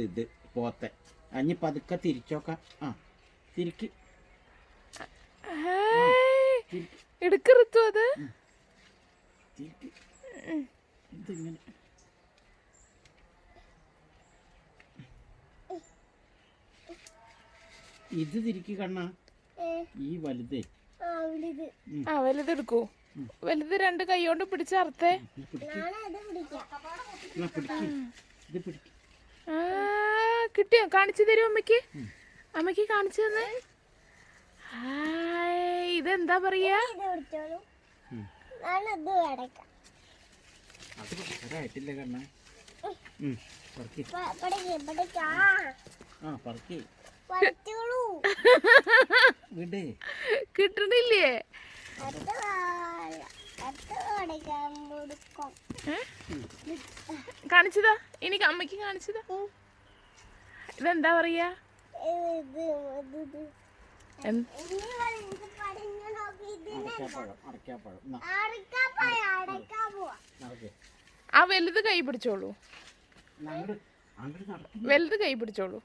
ഇത് പോത്തെ അഞ്ഞി പതുക്കെ തിരിച്ചോക്കാം. ആ തിരിക്ക് എടുക്കറുത്തു അത് തിരിക്ക്. ഇതിങ്ങനെ ഇത് തിരിക്ക് കണ്ണ. ഈ വലുതേ വലുതെടുക്കൂ. വലുത് രണ്ട് കൈ കൊണ്ട് പിടിച്ചർത്തേ. കിട്ടിയോ? കാണിച്ചു തരൂ അമ്മയ്ക്ക്. അമ്മയ്ക്ക് കാണിച്ചു തന്നെ. ഇതെന്താ പറയാ? ആയിട്ടില്ല കണ്ണ. കിട്ടണില്ലേ? കാണിച്ചതാ. ഇനി അമ്മയ്ക്ക് കാണിച്ചതാ. ഇതെന്താ പറയാ? ആ വലുത് കൈ പിടിച്ചോളൂ. വലുത് കൈ പിടിച്ചോളൂ.